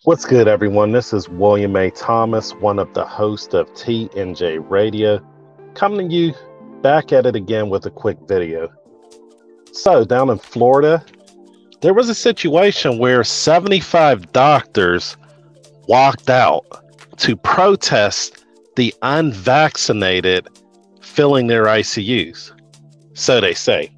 What's good, everyone? This is William A. Thomas, one of the hosts of TNJRadio, coming to you back at it again with a quick video. So, down in Florida, there was a situation where 75 doctors walked out to protest the unvaccinated filling their ICUs. So they say.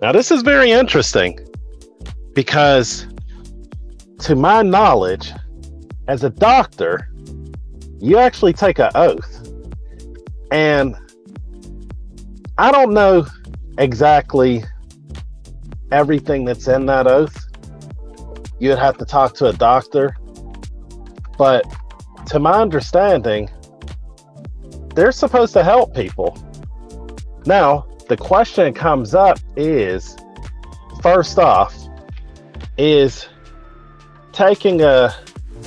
Now, this is very interesting because, to my knowledge, as a doctor, you actually take an oath. And I don't know exactly everything that's in that oath. You'd have to talk to a doctor. But to my understanding, they're supposed to help people. Now, the question comes up is, first off, is taking a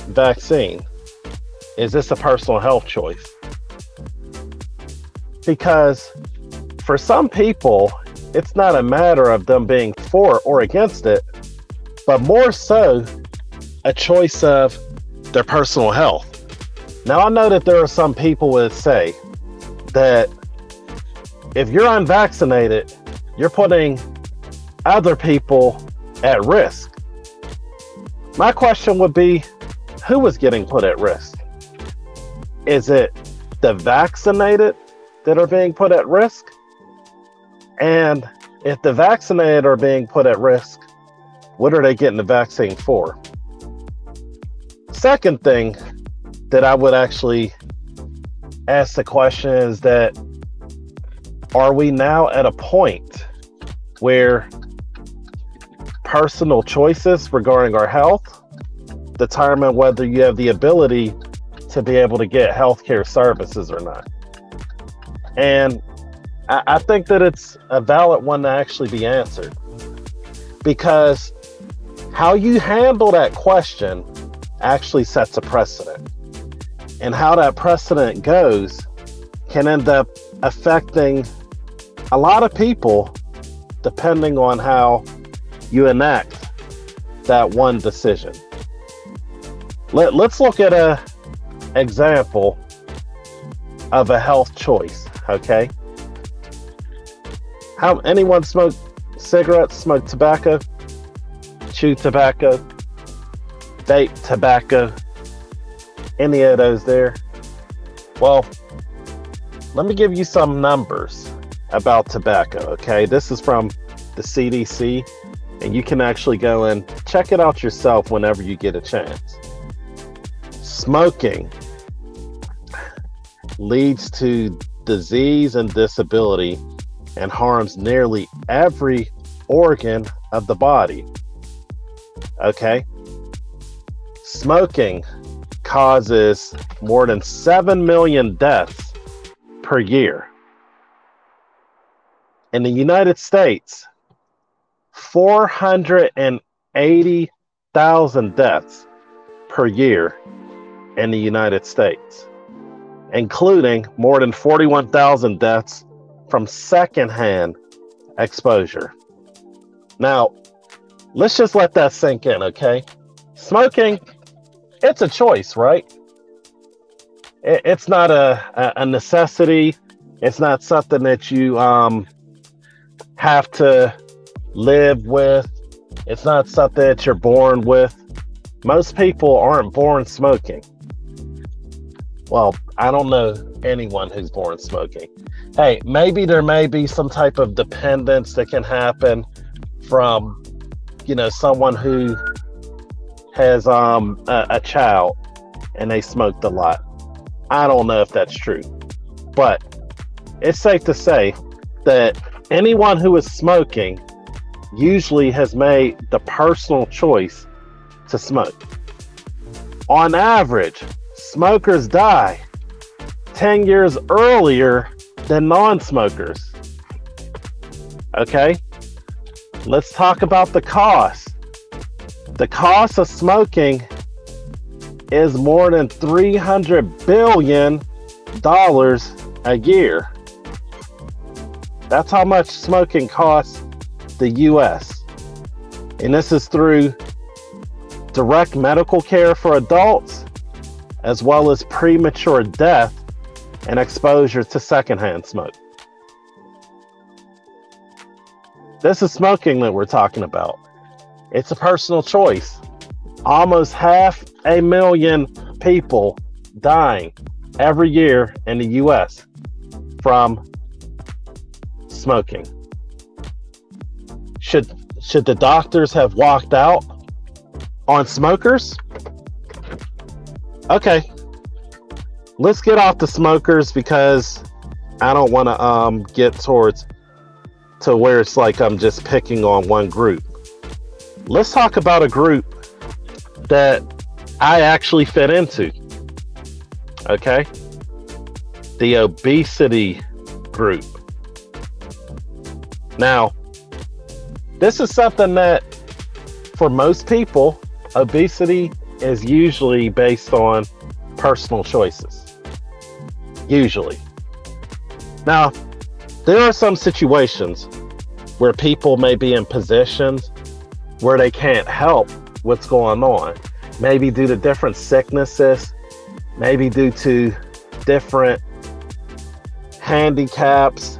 vaccine, is this a personal health choice? Because for some people, it's not a matter of them being for or against it, but more so a choice of their personal health. Now, I know that there are some people that say that if you're unvaccinated, you're putting other people at risk. My question would be, who is getting put at risk? Is it the vaccinated that are being put at risk? And if the vaccinated are being put at risk, what are they getting the vaccine for? Second thing that I would actually ask the question is that, are we now at a point where personal choices regarding our health determine whether you have the ability to be able to get healthcare services or not? And I think that it's a valid one to actually be answered, because how you handle that question actually sets a precedent. And how that precedent goes can end up affecting a lot of people depending on how you enact that one decision. Let's look at an example of a health choice, okay? Anyone smoke cigarettes, smoke tobacco, chew tobacco, vape tobacco, any of those there? Well, let me give you some numbers about tobacco, okay? This is from the CDC, and you can actually go and check it out yourself whenever you get a chance. Smoking leads to disease and disability and harms nearly every organ of the body, okay? Smoking causes more than 7 million deaths per year. In the United States, 480,000 deaths per year in the United States, including more than 41,000 deaths from secondhand exposure. Now, let's just let that sink in, okay? Smoking, it's a choice, right? It's not a necessity. It's not something that you have to live with. It's not something that you're born with. Most people aren't born smoking. Well, I don't know anyone who's born smoking. Hey, maybe there may be some type of dependence that can happen from, someone who has a child and they smoked a lot. I don't know if that's true, but it's safe to say that anyone who is smoking usually has made the personal choice to smoke. On average, smokers die 10 years earlier than non-smokers. Okay, let's talk about the cost. The cost of smoking is more than $300 billion a year. That's how much smoking costs the U.S. And this is through direct medical care for adults, as well as premature death and exposure to secondhand smoke. This is smoking that we're talking about. It's a personal choice. Almost 500,000 people dying every year in the US from smoking. Should the doctors have walked out on smokers? Okay, let's get off the smokers, because I don't want to get towards to where it's like I'm just picking on one group. Let's talk about a group that I actually fit into. Okay, the obesity group. Now, this is something that for most people, obesity is usually based on personal choices. Usually. Now, there are some situations where people may be in positions where they can't help what's going on. Maybe due to different sicknesses, maybe due to different handicaps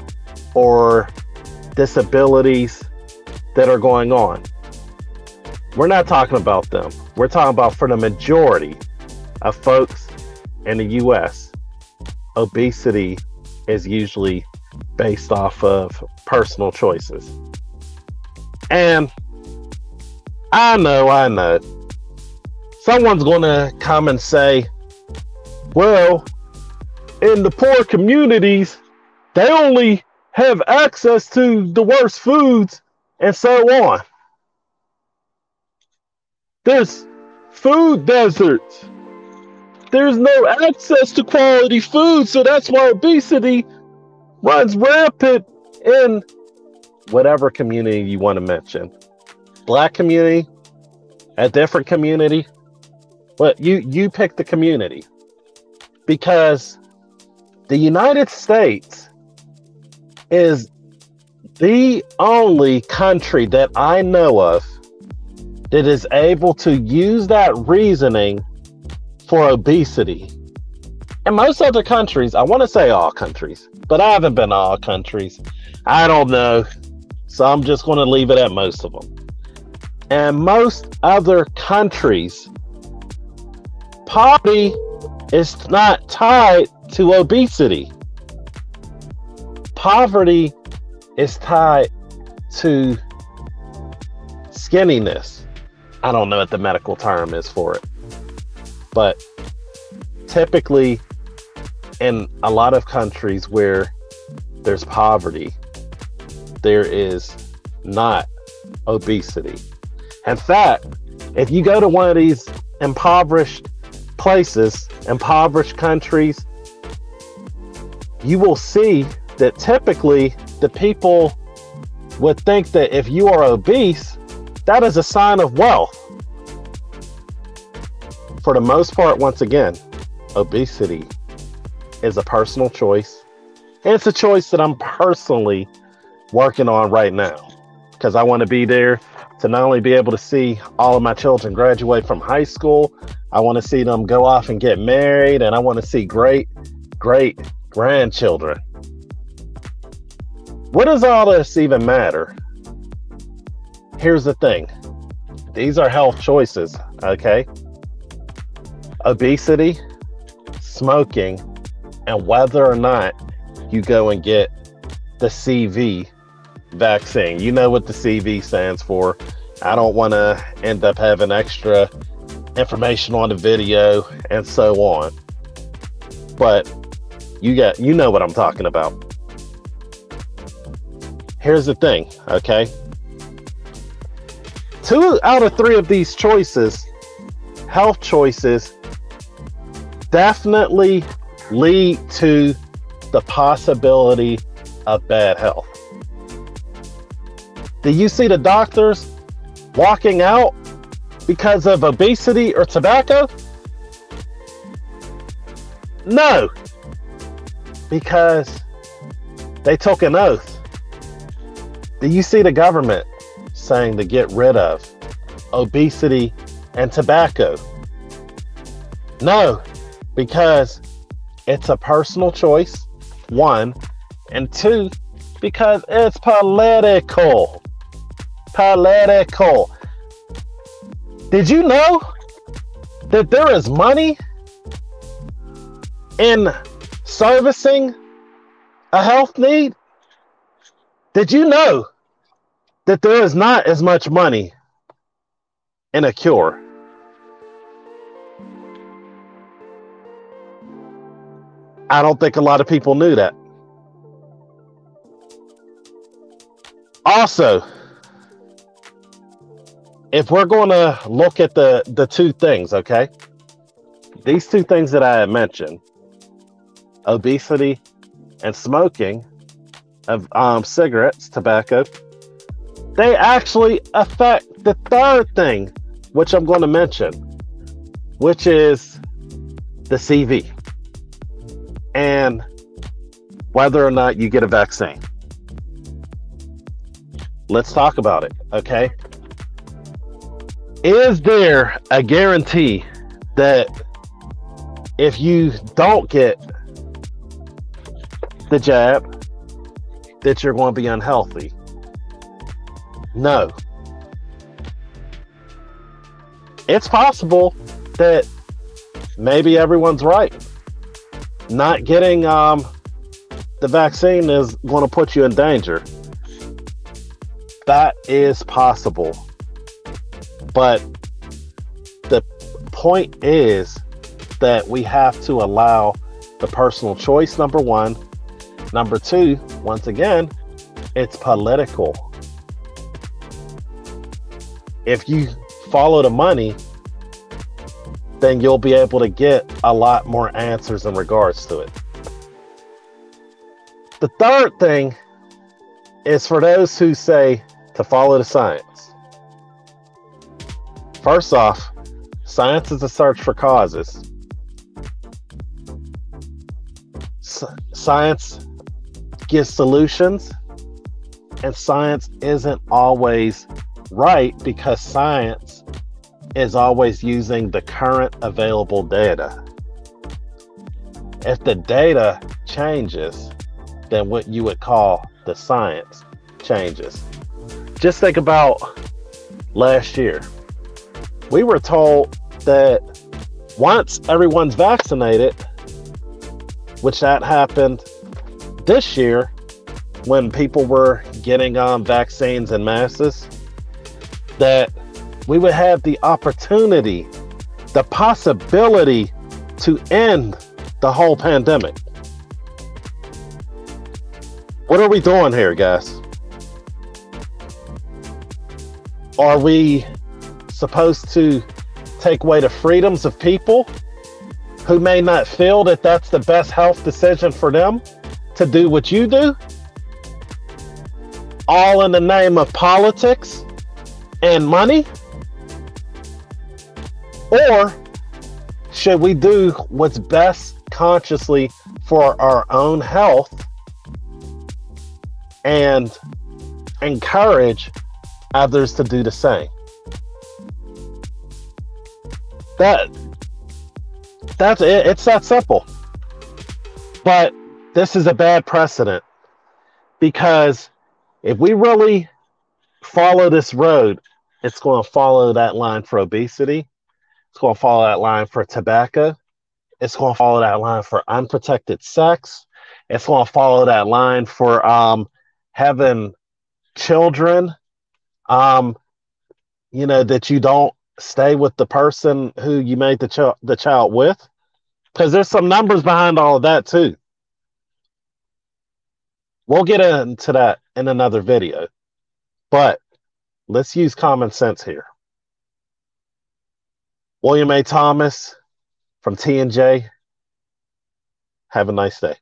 or disabilities that are going on. We're not talking about them. We're talking about, for the majority of folks in the US, obesity is usually based off of personal choices. And I know, someone's going to come and say, well, in the poor communities, they only have access to the worst foods and so on. There's food deserts. There's no access to quality food, so that's why obesity runs rampant in whatever community you want to mention. Black community, a different community, but you pick the community, because the United States is the only country that I know of that is able to use that reasoning for obesity. And most other countries, I want to say all countries, but I haven't been to all countries. I don't know. So I'm just going to leave it at most of them. And most other countries, poverty is not tied to obesity. Poverty is tied to skinniness. I don't know what the medical term is for it. But typically, in a lot of countries where there's poverty, there is not obesity. In fact, if you go to one of these impoverished places, impoverished countries, you will see that typically the people would think that if you are obese, that is a sign of wealth. For the most part, once again, obesity is a personal choice. And it's a choice that I'm personally working on right now, because I want to be there to not only be able to see all of my children graduate from high school, I want to see them go off and get married, and I want to see great grandchildren. What does all this even matter? Here's the thing. These are health choices, okay? Obesity, smoking, and whether or not you go and get the CV vaccine. You know what the CV stands for. I don't want to end up having extra information on the video and so on. But you know what I'm talking about. Here's the thing, okay? 2 out of 3 of these choices, health choices, definitely lead to the possibility of bad health. Do you see the doctors walking out because of obesity or tobacco? No, because they took an oath. Do you see the government saying to get rid of obesity and tobacco? No, because it's a personal choice, one, and two, because it's political. Political. Did you know that there is money in servicing a health need? Did you know that there is not as much money in a cure? I don't think a lot of people knew that. Also, if we're going to look at the two things, okay? These two things that I had mentioned, obesity and smoking of cigarettes, tobacco, they actually affect the third thing, which I'm going to mention, which is the CV and whether or not you get a vaccine. Let's talk about it, okay? Is there a guarantee that if you don't get the jab, that you're going to be unhealthy? No. It's possible that maybe everyone's right. Not getting the vaccine is going to put you in danger. That is possible. But the point is that we have to allow the personal choice, number one. Number two, once again, it's political. If you follow the money, then you'll be able to get a lot more answers in regards to it. The third thing is for those who say to follow the science. First off, science is a search for causes. Science gives solutions, and science isn't always right because science is always using the current available data. If the data changes, then what you would call the science changes. Just think about last year. We were told that once everyone's vaccinated, which that happened this year when people were getting vaccines in masses, that we would have the opportunity, the possibility to end the whole pandemic. What are we doing here, guys? Are we supposed to take away the freedoms of people who may not feel that that's the best health decision for them to do what you do? All in the name of politics and money? Or should we do what's best consciously for our own health and encourage others to do the same? That's it. It's that simple. But this is a bad precedent, because if we really follow this road, it's going to follow that line for obesity. It's going to follow that line for tobacco. It's going to follow that line for unprotected sex. It's going to follow that line for having children, that you don't stay with the person who you made the child with. Because there's some numbers behind all of that too. We'll get into that in another video. But let's use common sense here. William A. Thomas from TNJ. Have a nice day.